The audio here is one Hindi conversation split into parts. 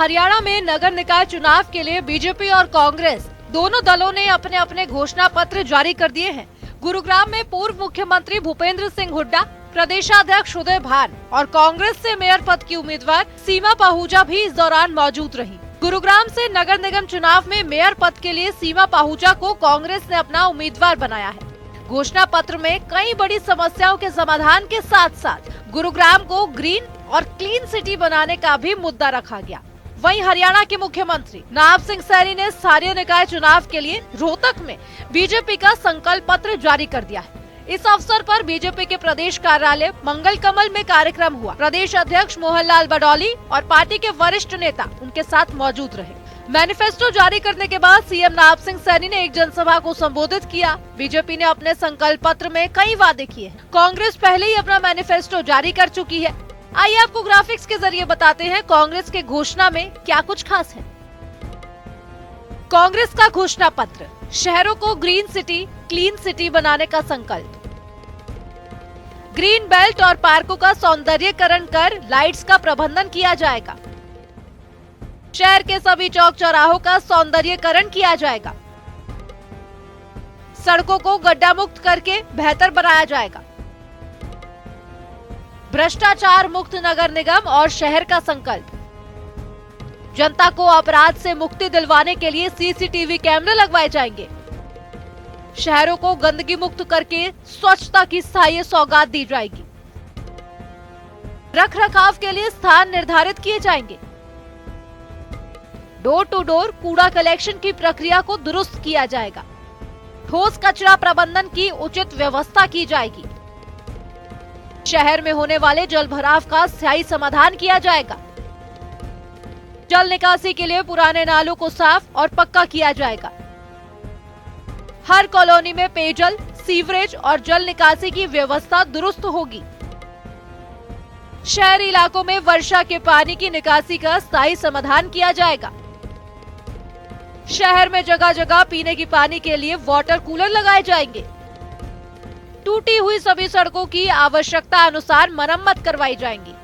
हरियाणा में नगर निकाय चुनाव के लिए बीजेपी और कांग्रेस दोनों दलों ने अपने अपने घोषणा पत्र जारी कर दिए हैं। गुरुग्राम में पूर्व मुख्यमंत्री भूपेंद्र सिंह हुड्डा, प्रदेशाध्यक्ष उदय भान और कांग्रेस से मेयर पद की उम्मीदवार सीमा पाहूजा भी इस दौरान मौजूद रही। गुरुग्राम से नगर निगम चुनाव में मेयर पद के लिए सीमा पाहूजा को कांग्रेस ने अपना उम्मीदवार बनाया है। घोषणा पत्र में कई बड़ी समस्याओं के समाधान के साथ साथ गुरुग्राम को ग्रीन और क्लीन सिटी बनाने का भी मुद्दा रखा गया। वहीं हरियाणा के मुख्यमंत्री नायब सिंह सैनी ने स्थानीय निकाय चुनाव के लिए रोहतक में बीजेपी का संकल्प पत्र जारी कर दिया है। इस अवसर पर बीजेपी के प्रदेश कार्यालय मंगल कमल में कार्यक्रम हुआ। प्रदेश अध्यक्ष मोहनलाल बडौली और पार्टी के वरिष्ठ नेता उनके साथ मौजूद रहे। मैनिफेस्टो जारी करने के बाद सीएम नायब सिंह सैनी ने एक जनसभा को संबोधित किया। बीजेपी ने अपने संकल्प पत्र में कई वादे किए हैं। कांग्रेस पहले ही अपना मैनिफेस्टो जारी कर चुकी है। आइए आपको ग्राफिक्स के जरिए बताते हैं कांग्रेस के घोषणा में क्या कुछ खास है। कांग्रेस का घोषणा पत्र, शहरों को ग्रीन सिटी, क्लीन सिटी बनाने का संकल्प। ग्रीन बेल्ट और पार्कों का सौंदर्यीकरण कर लाइट्स का प्रबंधन किया जाएगा। शहर के सभी चौक चौराहों का सौंदर्यीकरण किया जाएगा। सड़कों को गड्ढा मुक्त करके बेहतर बनाया जाएगा। भ्रष्टाचार मुक्त नगर निगम और शहर का संकल्प। जनता को अपराध से मुक्ति दिलवाने के लिए सीसीटीवी कैमरे लगवाए जाएंगे। शहरों को गंदगी मुक्त करके स्वच्छता की स्थायी सौगात दी जाएगी। रख रखाव के लिए स्थान निर्धारित किए जाएंगे। डोर टू डोर कूड़ा कलेक्शन की प्रक्रिया को दुरुस्त किया जाएगा। ठोस कचरा प्रबंधन की उचित व्यवस्था की जाएगी। शहर में होने वाले जल भराव का स्थायी समाधान किया जाएगा। जल निकासी के लिए पुराने नालों को साफ और पक्का किया जाएगा। हर कॉलोनी में पेयजल, सीवरेज और जल निकासी की व्यवस्था दुरुस्त होगी। शहरी इलाकों में वर्षा के पानी की निकासी का स्थायी समाधान किया जाएगा। शहर में जगह जगह पीने की पानी के लिए वाटर कूलर लगाए जाएंगे। टूटी हुई सभी सड़कों की आवश्यकता अनुसार मरम्मत करवाई जाएंगी।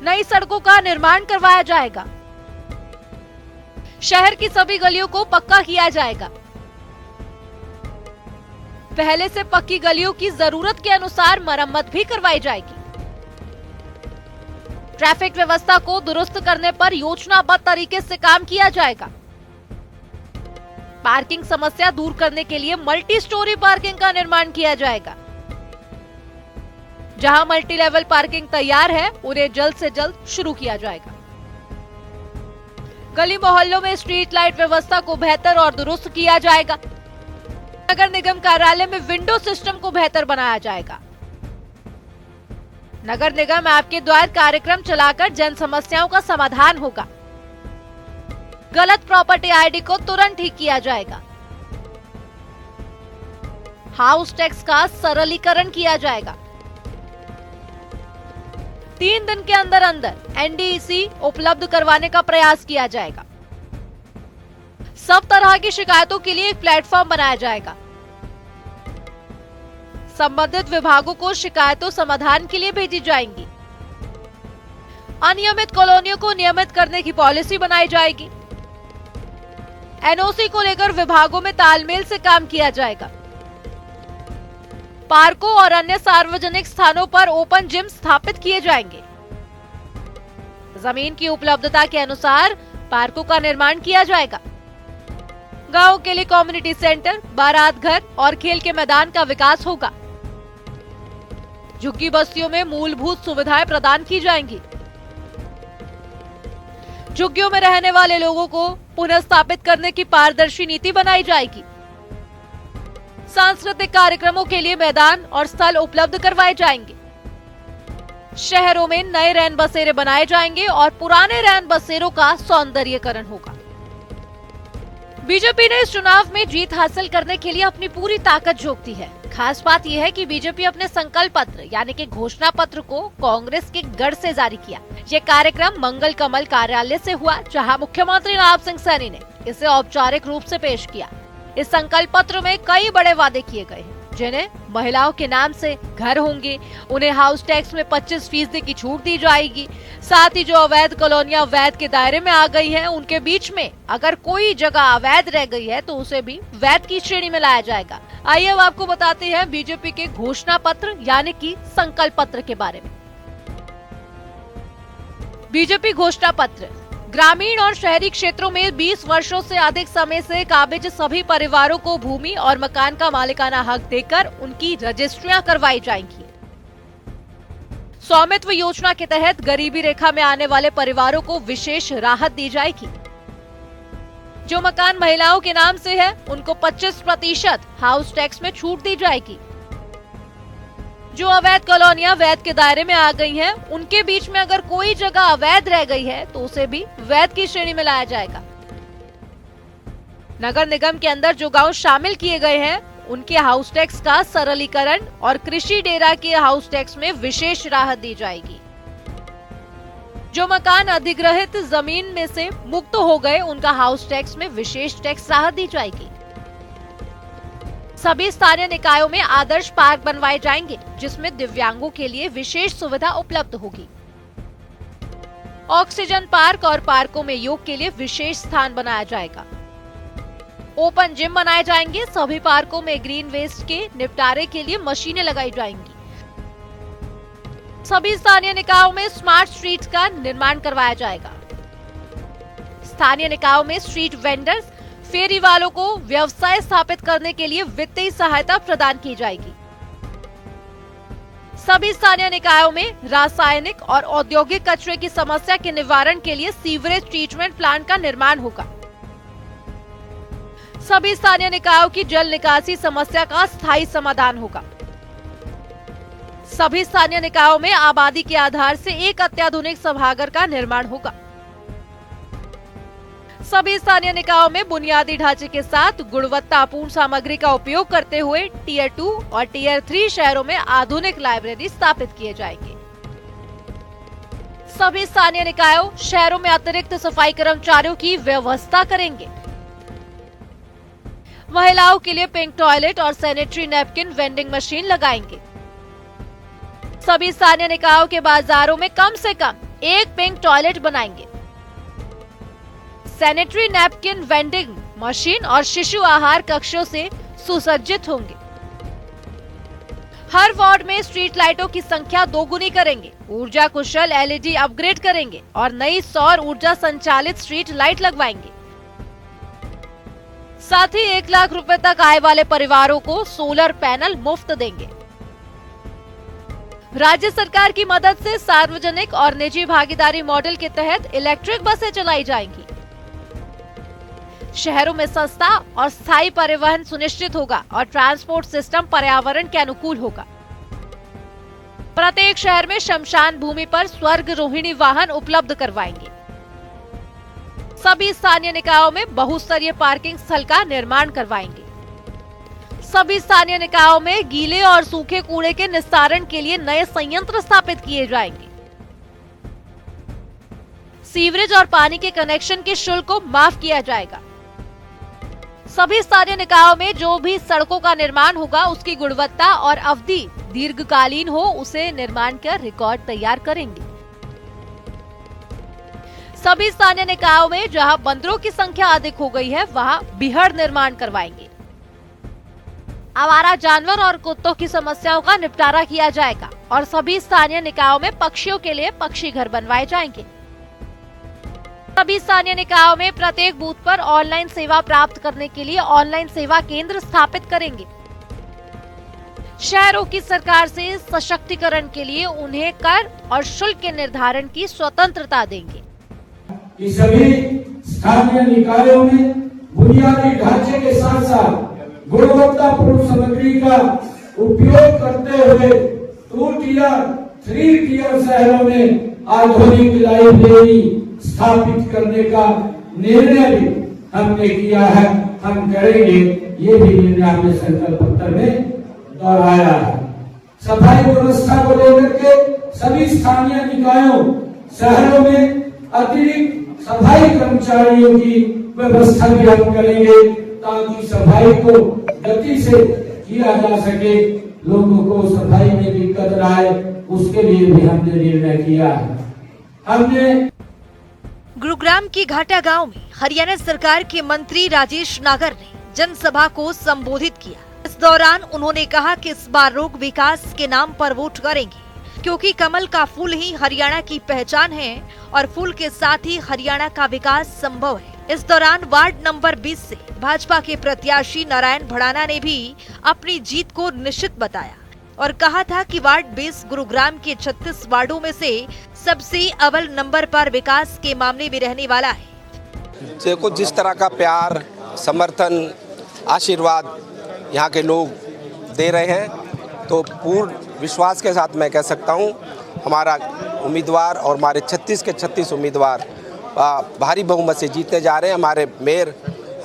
नई सड़कों का निर्माण करवाया जाएगा। शहर की सभी गलियों को पक्का किया जाएगा। पहले से पक्की गलियों की जरूरत के अनुसार मरम्मत भी करवाई जाएगी। ट्रैफिक व्यवस्था को दुरुस्त करने पर योजनाबद्ध तरीके से काम किया जाएगा। पार्किंग समस्या दूर करने के लिए मल्टी स्टोरी पार्किंग का निर्माण किया जाएगा। जहां मल्टी लेवल पार्किंग तैयार है, उन्हें जल्द से जल्द शुरू किया जाएगा। गली मोहल्लों में स्ट्रीट लाइट व्यवस्था को बेहतर और दुरुस्त किया जाएगा। नगर निगम कार्यालय में विंडो सिस्टम को बेहतर बनाया जाएगा। नगर निगम आपके द्वार कार्यक्रम चलाकर जन समस्याओं का समाधान होगा। गलत प्रॉपर्टी आईडी को तुरंत ठीक किया जाएगा। हाउस टैक्स का सरलीकरण किया जाएगा। 3 दिन के अंदर अंदर एनडीईसी उपलब्ध करवाने का प्रयास किया जाएगा। सब तरह की शिकायतों के लिए एक प्लेटफॉर्म बनाया जाएगा। संबंधित विभागों को शिकायतों समाधान के लिए भेजी जाएंगी। अनियमित कॉलोनियों को नियमित करने की पॉलिसी बनाई जाएगी। एनओसी को लेकर विभागों में तालमेल से काम किया जाएगा। पार्कों और अन्य सार्वजनिक स्थानों पर ओपन जिम स्थापित किए जाएंगे। जमीन की उपलब्धता के अनुसार पार्कों का निर्माण किया जाएगा। गांव के लिए कम्युनिटी सेंटर, बारात घर और खेल के मैदान का विकास होगा। झुग्गी बस्तियों में मूलभूत सुविधाएं प्रदान की जाएंगी। झुग्गियों में रहने वाले लोगों को पुनः स्थापित करने की पारदर्शी नीति बनाई जाएगी। सांस्कृतिक कार्यक्रमों के लिए मैदान और स्थल उपलब्ध करवाए जाएंगे। शहरों में नए रैन बसेरे बनाए जाएंगे और पुराने रैन बसेरों का सौंदर्यीकरण होगा। बीजेपी ने इस चुनाव में जीत हासिल करने के लिए अपनी पूरी ताकत झोंक दी है। खास बात यह है कि बीजेपी अपने संकल्प पत्र यानी कि घोषणा पत्र को कांग्रेस के गढ़ से जारी किया। ये कार्यक्रम मंगल कमल कार्यालय से हुआ, जहां मुख्यमंत्री नायब सिंह सैनी ने इसे औपचारिक रूप से पेश किया। इस संकल्प पत्र में कई बड़े वादे किए गए हैं। जिन्हें महिलाओं के नाम से घर होंगे, उन्हें हाउस टैक्स में 25% की छूट दी जाएगी। साथ ही जो अवैध कॉलोनियां वैध के दायरे में आ गई हैं, उनके बीच में अगर कोई जगह अवैध रह गई है तो उसे भी वैध की श्रेणी में लाया जाएगा। आइए अब आपको बताते हैं बीजेपी के घोषणा पत्र यानी कि संकल्प पत्र के बारे में। बीजेपी घोषणा पत्र। ग्रामीण और शहरी क्षेत्रों में 20 वर्षों से अधिक समय से काबिज सभी परिवारों को भूमि और मकान का मालिकाना हक देकर उनकी रजिस्ट्रियां करवाई जाएंगी। स्वामित्व योजना के तहत गरीबी रेखा में आने वाले परिवारों को विशेष राहत दी जाएगी। जो मकान महिलाओं के नाम से है, उनको 25% हाउस टैक्स में छूट दी जाएगी। जो अवैध कॉलोनियां वैध के दायरे में आ गई हैं, उनके बीच में अगर कोई जगह अवैध रह गई है तो उसे भी वैध की श्रेणी में लाया जाएगा। नगर निगम के अंदर जो गांव शामिल किए गए हैं, उनके हाउस टैक्स का सरलीकरण और कृषि डेरा के हाउस टैक्स में विशेष राहत दी जाएगी। जो मकान अधिग्रहित जमीन में से मुक्त हो गए, उनका हाउस टैक्स में विशेष टैक्स राहत दी जाएगी। सभी स्थानीय निकायों में आदर्श पार्क बनवाए जाएंगे, जिसमें दिव्यांगों के लिए विशेष सुविधा उपलब्ध होगी। ऑक्सीजन पार्क और पार्कों में योग के लिए विशेष स्थान बनाया जाएगा। ओपन जिम बनाए जाएंगे। सभी पार्कों में ग्रीन वेस्ट के निपटारे के लिए मशीनें लगाई जाएंगी। सभी स्थानीय निकायों में स्मार्ट स्ट्रीट का निर्माण करवाया जाएगा। स्थानीय निकायों में स्ट्रीट वेंडर्स, फेरी वालों को व्यवसाय स्थापित करने के लिए वित्तीय सहायता प्रदान की जाएगी। सभी स्थानीय निकायों में रासायनिक और औद्योगिक कचरे की समस्या के निवारण के लिए सीवरेज ट्रीटमेंट प्लांट का निर्माण होगा। सभी स्थानीय निकायों की जल निकासी समस्या का स्थायी समाधान होगा। सभी स्थानीय निकायों में आबादी के आधार से एक अत्याधुनिक सभागार का निर्माण होगा। सभी स्थानीय निकायों में बुनियादी ढांचे के साथ गुणवत्तापूर्ण सामग्री का उपयोग करते हुए टियर 2 और टियर 3 शहरों में आधुनिक लाइब्रेरी स्थापित किए जाएंगे। सभी स्थानीय निकायों शहरों में अतिरिक्त सफाई कर्मचारियों की व्यवस्था करेंगे। महिलाओं के लिए पिंक टॉयलेट और सैनिटरी नैपकिन वेंडिंग मशीन लगाएंगे। सभी स्थानीय निकायों के बाजारों में कम से कम एक पिंक टॉयलेट बनाएंगे। सैनिटरी नैपकिन वेंडिंग मशीन और शिशु आहार कक्षों से सुसज्जित होंगे। हर वार्ड में स्ट्रीट लाइटों की संख्या दोगुनी करेंगे। ऊर्जा कुशल एलईडी अपग्रेड करेंगे और नई सौर ऊर्जा संचालित स्ट्रीट लाइट लगवाएंगे। साथ ही 1 लाख रुपए तक आय वाले परिवारों को सोलर पैनल मुफ्त देंगे। राज्य सरकार की मदद से सार्वजनिक और निजी भागीदारी मॉडल के तहत इलेक्ट्रिक बसें चलाई जाएंगी। शहरों में सस्ता और स्थायी परिवहन सुनिश्चित होगा और ट्रांसपोर्ट सिस्टम पर्यावरण के अनुकूल होगा। प्रत्येक शहर में श्मशान भूमि पर स्वर्ग रोहिणी वाहन उपलब्ध करवाएंगे। सभी स्थानीय निकायों में बहुस्तरीय पार्किंग स्थल का निर्माण करवाएंगे। सभी स्थानीय निकायों में गीले और सूखे कूड़े के निस्तारण के लिए नए संयंत्र स्थापित किए जाएंगे। सीवरेज और पानी के कनेक्शन के शुल्क को माफ किया जाएगा। सभी स्थानीय निकायों में जो भी सड़कों का निर्माण होगा, उसकी गुणवत्ता और अवधि दीर्घकालीन हो, उसे निर्माण कर रिकॉर्ड तैयार करेंगे। सभी स्थानीय निकायों में जहां बंदरों की संख्या अधिक हो गई है, वहां बिहड़ निर्माण करवाएंगे। आवारा जानवर और कुत्तों की समस्याओं का निपटारा किया जाएगा और सभी स्थानीय निकायों में पक्षियों के लिए पक्षी घर बनवाए जाएंगे। सभी स्थानीय निकायों में प्रत्येक बूथ पर ऑनलाइन सेवा प्राप्त करने के लिए ऑनलाइन सेवा केंद्र स्थापित करेंगे। शहरों की सरकार से सशक्तिकरण के लिए उन्हें कर और शुल्क के निर्धारण की स्वतंत्रता देंगे। कि सभी स्थानीय निकायों में बुनियादी ढांचे के साथ साथ गुणवत्तापूर्ण सामग्री का उपयोग करते हुए 2 टियर 3 टियर शहरों में आधुनिक लाइब्रेरी स्थापित करने का निर्णय भी हमने किया है, हम करेंगे। ये भी निर्णय हमने संकल्प पत्र में दोहराया है। सफाई व्यवस्था को लेकर के सभी स्थानीय निकायों शहरों में अतिरिक्त सफाई कर्मचारियों की व्यवस्था भी हम करेंगे, ताकि सफाई को गति से किया जा सके, लोगों को सफाई में दिक्कत न आए, उसके लिए भी हमने निर्णय किया है। हमने गुरुग्राम के घाटा गांव में हरियाणा सरकार के मंत्री राजेश नागर ने जनसभा को संबोधित किया। इस दौरान उन्होंने कहा कि इस बार लोग विकास के नाम पर वोट करेंगे, क्योंकि कमल का फूल ही हरियाणा की पहचान है और फूल के साथ ही हरियाणा का विकास संभव है। इस दौरान वार्ड नंबर 20 से भाजपा के प्रत्याशी नारायण भड़ाना ने भी अपनी जीत को निश्चित बताया और कहा था कि वार्ड 20 गुरुग्राम के 36 वार्डों में से सबसे अव्वल नंबर पर विकास के मामले में रहने वाला है। देखो, जिस तरह का प्यार, समर्थन, आशीर्वाद यहाँ के लोग दे रहे हैं, तो पूर्ण विश्वास के साथ मैं कह सकता हूँ हमारा उम्मीदवार और हमारे 36 के 36 उम्मीदवार भारी बहुमत से जीतने जा रहे हैं। हमारे मेयर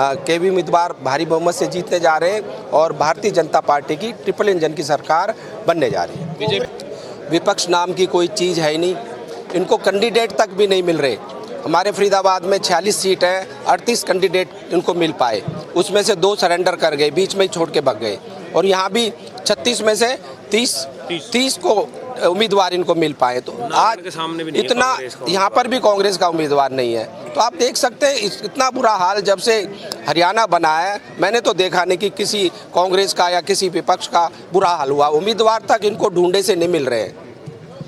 के भी उम्मीदवार भारी बहुमत से जीतने जा रहे हैं और भारतीय जनता पार्टी की ट्रिपल इंजन की सरकार बनने जा रही है। विपक्ष नाम की कोई चीज़ है ही नहीं, इनको कैंडिडेट तक भी नहीं मिल रहे। हमारे फरीदाबाद में 46 सीट है, 38 कैंडिडेट इनको मिल पाए, उसमें से 2 सरेंडर कर गए, बीच में ही छोड़ के भाग गए। और यहाँ भी 36 में से 30 को उम्मीदवार इनको मिल पाए। तो आज के सामने भी इतना यहाँ पर भी कांग्रेस का उम्मीदवार नहीं है। तो आप देख सकते हैं इतना बुरा हाल जब से हरियाणा बना है, मैंने तो देखा नहीं कि किसी कांग्रेस का या किसी विपक्ष का बुरा हाल हुआ। उम्मीदवार तक इनको ढूंढे से नहीं मिल रहे हैं।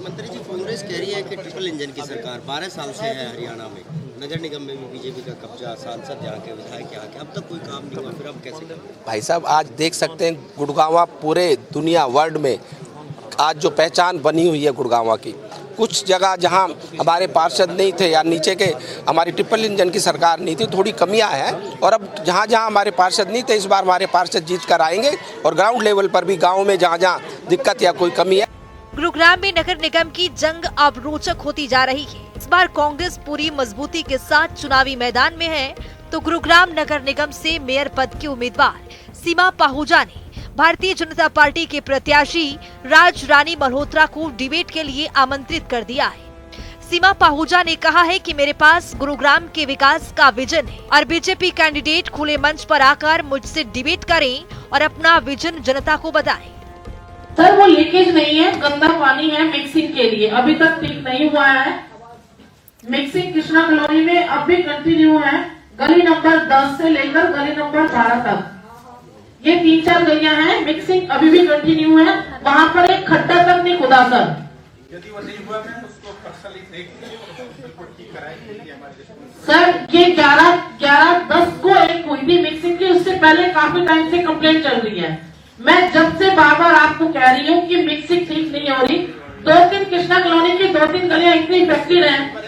मंत्री जी, कांग्रेस कह रही है कि ट्रिपल इंजन की सरकार 12 साल से है हरियाणा में, नगर निगम में भी बीजेपी का कब्जा, सांसद यहाँ के, विधायक यहाँ के, अब तक कोई काम नहीं हुआ, फिर अब कैसे करें? भाई साहब, आज देख सकते हैं गुड़गांव पूरे दुनिया वर्ल्ड में आज जो पहचान बनी हुई है गुड़गांव की, कुछ जगह जहां हमारे पार्षद नहीं थे या नीचे के हमारी ट्रिपल इंजन की सरकार नहीं थी, थोड़ी कमियां हैं। और अब जहां जहां हमारे पार्षद नहीं थे, इस बार हमारे पार्षद जीत कर आएंगे और ग्राउंड लेवल पर भी गाँव में जहाँ जहाँ दिक्कत या कोई कमी है। गुरुग्राम में नगर निगम की जंग अब रोचक होती जा रही है। इस बार कांग्रेस पूरी मजबूती के साथ चुनावी मैदान में है, तो गुरुग्राम नगर निगम से मेयर पद की उम्मीदवार सीमा पाहूजा ने भारतीय जनता पार्टी के प्रत्याशी राज रानी मल्होत्रा को डिबेट के लिए आमंत्रित कर दिया है। सीमा पाहूजा ने कहा है कि मेरे पास गुरुग्राम के विकास का विजन है और बीजेपी कैंडिडेट खुले मंच पर आकर मुझसे डिबेट करें और अपना विजन जनता को बताएं। सर, वो लीकेज नहीं है, गंदा पानी है मिक्सिंग के लिए, अभी तक ठीक नहीं हुआ है। मिक्सिंग कृष्णा कॉलोनी में अब भी कंटिन्यू है, गली नंबर 10 से लेकर गली नंबर 12 तक। ये 3-4 गलियां हैं, मिक्सिंग अभी भी कंटिन्यू है। वहाँ पर एक खड्डा तक नहीं खुदा सर। यदि वो नहीं हुआ मैम, उसको पर्सनली बिल्कुल ठीक कराएंगे हमारे। सर, ये 11-10 को एक हुई थी मिक्सिंग की, उससे पहले काफी टाइम से कंप्लेंट चल रही है। मैं जब से बार-बार आपको कह रही हूँ कि मिक्सिंग ठीक नहीं हो रही। 2-3 कृष्णा कॉलोनी की 2-3 गलियां इतनी इफेक्टेड हैं।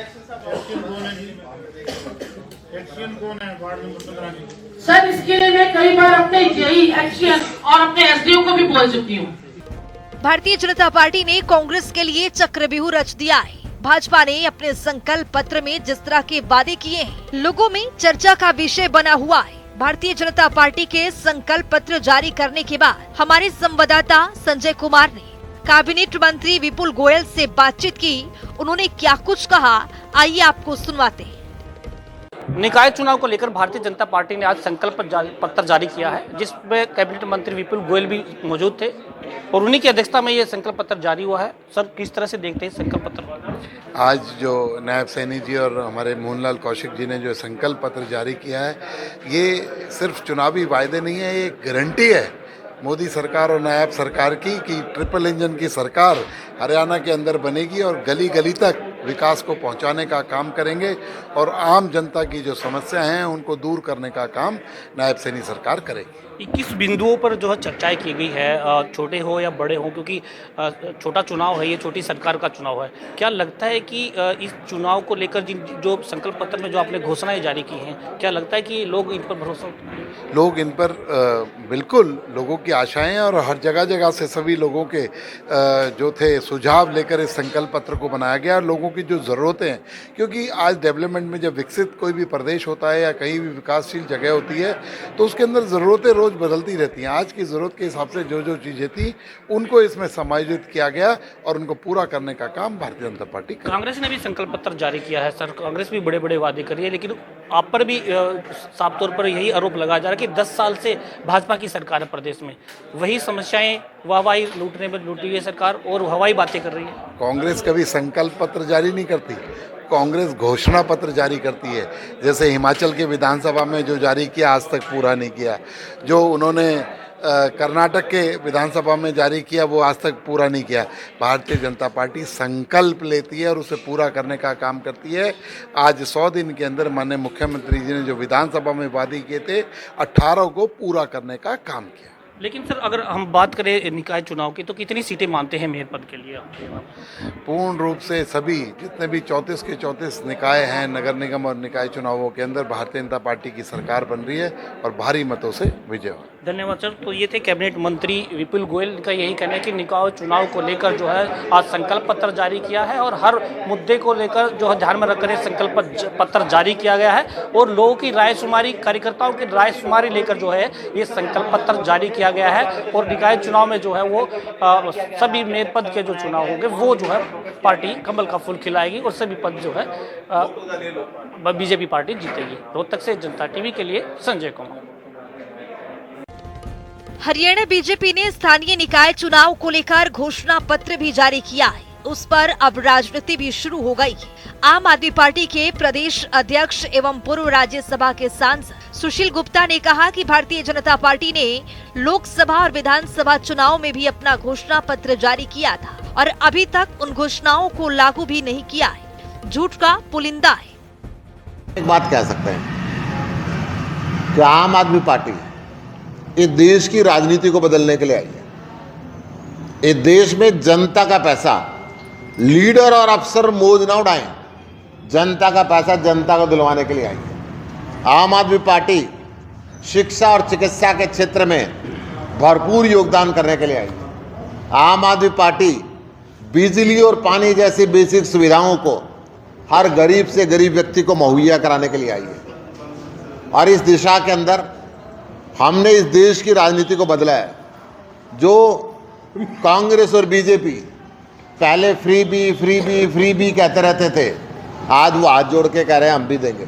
सर, इसके लिए मैं कई बार अपने जेई, एक्शन और अपने एसडीओ को भी बोल चुकी हूँ। भारतीय जनता पार्टी ने कांग्रेस के लिए चक्रव्यूह रच दिया है। भाजपा ने अपने संकल्प पत्र में जिस तरह के वादे किए हैं, लोगों में चर्चा का विषय बना हुआ है। भारतीय जनता पार्टी के संकल्प पत्र जारी करने के बाद हमारे संवाददाता संजय कुमार ने कैबिनेट मंत्री विपुल गोयल से बातचीत की। उन्होंने क्या कुछ कहा, आइए आपको सुनवाते हैं। निकाय चुनाव को लेकर भारतीय जनता पार्टी ने आज संकल्प पत्र जारी किया है, जिसमें कैबिनेट मंत्री विपुल गोयल भी मौजूद थे और उन्हीं की अध्यक्षता में ये संकल्प पत्र जारी हुआ है। सर, किस तरह से देखते हैं संकल्प पत्र? आज जो नायब सैनी जी और हमारे मोहनलाल कौशिक जी ने जो संकल्प पत्र जारी किया है, ये सिर्फ चुनावी वायदे नहीं है, ये गारंटी है मोदी सरकार और नायब सरकार की कि ट्रिपल इंजन की सरकार हरियाणा के अंदर बनेगी और गली गली तक विकास को पहुंचाने का काम करेंगे और आम जनता की जो समस्याएं हैं उनको दूर करने का काम नायब सैनी सरकार करेगी। 21 बिंदुओं पर जो है चर्चाएं की गई है, छोटे हो या बड़े हो, क्योंकि छोटा चुनाव है, ये छोटी सरकार का चुनाव है। क्या लगता है कि इस चुनाव को लेकर जो संकल्प पत्र में जो आपने घोषणाएं जारी की हैं, क्या लगता है कि लोग इन पर भरोसा? लोग इन पर बिल्कुल, लोगों की आशाएं और हर जगह जगह से सभी लोगों के जो थे सुझाव लेकर इस संकल्प पत्र को बनाया गया और लोगों की जो ज़रूरतें हैं, क्योंकि आज डेवलपमेंट में जब विकसित कोई भी प्रदेश होता है या कहीं भी विकासशील जगह होती है तो उसके अंदर ज़रूरतें रोज़ रोज़ बदलती रहती हैं। आज की ज़रूरत के हिसाब से जो जो चीज़ें थी उनको इसमें समायोजित किया गया और उनको पूरा करने का काम भारतीय जनता पार्टी कर। कांग्रेस ने भी संकल्प पत्र जारी किया है सर, कांग्रेस भी बड़े बड़े वादे कर रही है, लेकिन आप पर भी साफ तौर पर यही आरोप लगाया जा रहा है कि 10 साल से भाजपा की सरकार है प्रदेश में, वही समस्याएं वाहवाही लूटने में लूटी हुई सरकार और हवाई बातें कर रही है। कांग्रेस कभी संकल्प पत्र जारी नहीं करती, कांग्रेस घोषणा पत्र जारी करती है। जैसे हिमाचल के विधानसभा में जो जारी किया आज तक पूरा नहीं किया, जो उन्होंने कर्नाटक के विधानसभा में जारी किया वो आज तक पूरा नहीं किया। भारतीय जनता पार्टी संकल्प लेती है और उसे पूरा करने का काम करती है। आज 100 दिन के अंदर माननीय मुख्यमंत्री जी ने जो विधानसभा में वादे किए थे 18 को पूरा करने का काम किया। लेकिन सर अगर हम बात करें निकाय चुनाव की तो कितनी सीटें मानते हैं मेयर पद के लिए? पूर्ण रूप से सभी जितने भी 34 के 34 निकाय हैं नगर निगम और निकाय चुनावों के अंदर भारतीय जनता पार्टी की सरकार बन रही है और भारी मतों से विजय हुआ। धन्यवाद सर। तो ये थे कैबिनेट मंत्री विपुल गोयल का यही कहना है कि निकाय चुनाव को लेकर जो है आज संकल्प पत्र जारी किया है और हर मुद्दे को लेकर जो है ध्यान में रखकर संकल्प पत्र जारी किया गया है और लोगों की रायशुमारी, कार्यकर्ताओं की रायशुमारी लेकर जो है ये संकल्प पत्र जारी किया गया है और निकाय चुनाव में जो है वो सभी मेयर पद के जो चुनाव होंगे वो जो है पार्टी कमल का फूल खिलाएगी और सभी पद जो है बीजेपी पार्टी जीतेगी। रोहतक से जनता टीवी के लिए संजय कुमार। हरियाणा बीजेपी ने स्थानीय निकाय चुनाव को लेकर घोषणा पत्र भी जारी किया है। उस पर अब राजनीति भी शुरू हो गई। आम आदमी पार्टी के प्रदेश अध्यक्ष एवं पूर्व राज्यसभा के सांसद सुशील गुप्ता ने कहा कि भारतीय जनता पार्टी ने लोकसभा और विधानसभा चुनाव में भी अपना घोषणा पत्र जारी किया था और अभी तक उन घोषणाओं को लागू भी नहीं किया है। झूठ का पुलिंदा है। एक बात कह सकते हैं कि आम आदमी पार्टी इस देश की राजनीति को बदलने के लिए आई है। इस देश में जनता का पैसा लीडर और अफसर मौज न उड़ाएं, जनता का पैसा जनता को दिलवाने के लिए आई है। आम आदमी पार्टी शिक्षा और चिकित्सा के क्षेत्र में भरपूर योगदान करने के लिए आई है। आम आदमी पार्टी बिजली और पानी जैसी बेसिक सुविधाओं को हर गरीब से गरीब व्यक्ति को मुहैया कराने के लिए आई है और इस दिशा के अंदर हमने इस देश की राजनीति को बदला है। जो कांग्रेस और बीजेपी पहले फ्री बी कहते रहते थे, आज वो हाथ जोड़ के कह रहे हैं हम भी देंगे।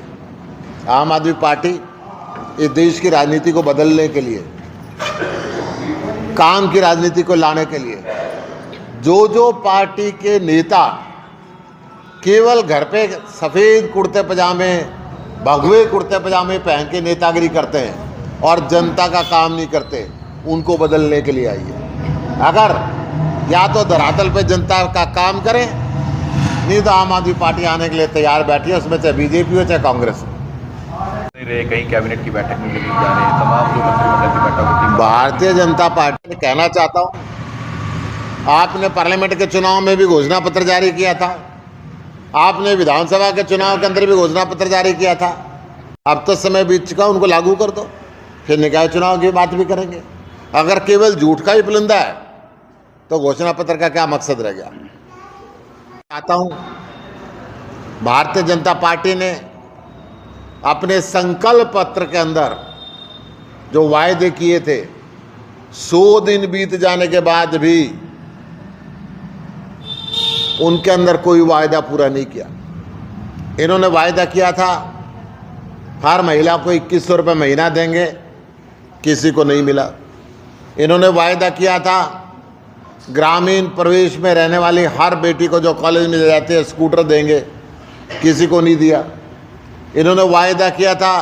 आम आदमी पार्टी इस देश की राजनीति को बदलने के लिए, काम की राजनीति को लाने के लिए, जो पार्टी के नेता केवल घर पे सफ़ेद कुर्ते पजामे, भगवे कुर्ते पजामे पहन के नेतागिरी करते हैं और जनता का काम नहीं करते, उनको बदलने के लिए आई है। अगर या तो धरातल पे जनता का काम करें, नहीं तो आम आदमी पार्टी आने के लिए तैयार बैठी है, उसमें चाहे बीजेपी हो चाहे कांग्रेस हो। कहीं कैबिनेट की बैठक में जा रहे हैं, तमाम जो मंत्रिमंडल की बैठक होती है। भारतीय जनता पार्टी ने कहना चाहता हूँ, आपने पार्लियामेंट के चुनाव में भी घोषणा पत्र जारी किया था, आपने विधानसभा के चुनाव के अंदर भी घोषणा पत्र जारी किया था। अब तो समय बीत चुका, उनको लागू कर दो, फिर निकाय चुनाव की बात भी करेंगे। अगर केवल झूठ का ही पुलिंदा है तो घोषणा पत्र का क्या मकसद रह गया? चाहता हूं भारतीय जनता पार्टी ने अपने संकल्प पत्र के अंदर जो वायदे किए थे, 100 दिन बीत जाने के बाद भी उनके अंदर कोई वायदा पूरा नहीं किया। इन्होंने वायदा किया था हर महिला को 2100 रुपये महीना देंगे, किसी को नहीं मिला। इन्होंने वायदा किया था ग्रामीण प्रदेश में रहने वाली हर बेटी को जो कॉलेज में जाते हैं स्कूटर देंगे, किसी को नहीं दिया। इन्होंने वायदा किया था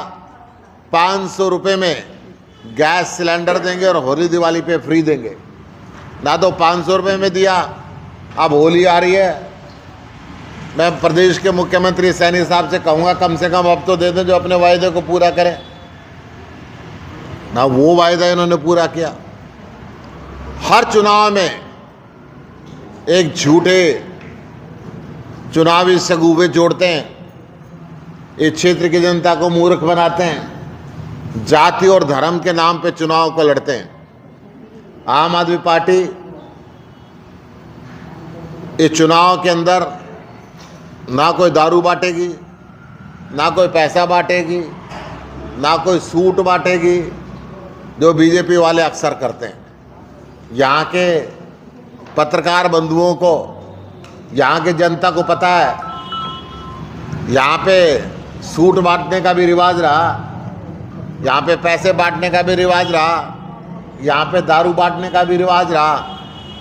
500 रुपये में गैस सिलेंडर देंगे और होली दिवाली पे फ्री देंगे, ना तो 500 रुपये में दिया। अब होली आ रही है, मैं प्रदेश के मुख्यमंत्री सैनी साहब से कहूँगा कम से कम अब तो दे दें, जो अपने वायदे को पूरा करें। ना वो वायदा इन्होंने पूरा किया। हर चुनाव में एक झूठे चुनावी सगुवे जोड़ते हैं, इस क्षेत्र की जनता को मूर्ख बनाते हैं, जाति और धर्म के नाम पे चुनाव को लड़ते हैं। आम आदमी पार्टी इस चुनाव के अंदर ना कोई दारू बांटेगी, ना कोई पैसा बांटेगी, ना कोई सूट बांटेगी, जो बीजेपी वाले अक्सर करते हैं। यहाँ के पत्रकार बंधुओं को, यहाँ के जनता को पता है, यहाँ पे सूट बांटने का भी रिवाज रहा, यहाँ पे पैसे बांटने का भी रिवाज रहा, यहाँ पे दारू बांटने का भी रिवाज रहा,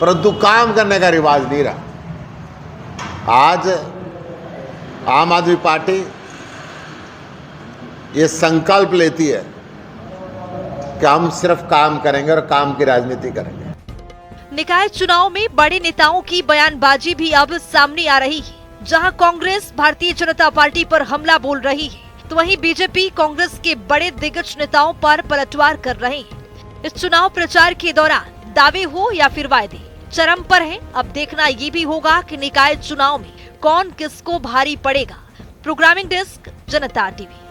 परंतु काम करने का रिवाज नहीं रहा। आज आम आदमी पार्टी ये संकल्प लेती है कि हम सिर्फ काम करेंगे और काम की राजनीति करेंगे। निकाय चुनाव में बड़े नेताओं की बयानबाजी भी अब सामने आ रही है। जहां कांग्रेस भारतीय जनता पार्टी पर हमला बोल रही है, तो वहीं बीजेपी कांग्रेस के बड़े दिग्गज नेताओं पर पलटवार कर रहे हैं। इस चुनाव प्रचार के दौरान दावे हो या फिर वायदे चरम पर हैं। अब देखना ये भी होगा कि निकाय चुनाव में कौन किसको भारी पड़ेगा। प्रोग्रामिंग डेस्क, जनता टीवी।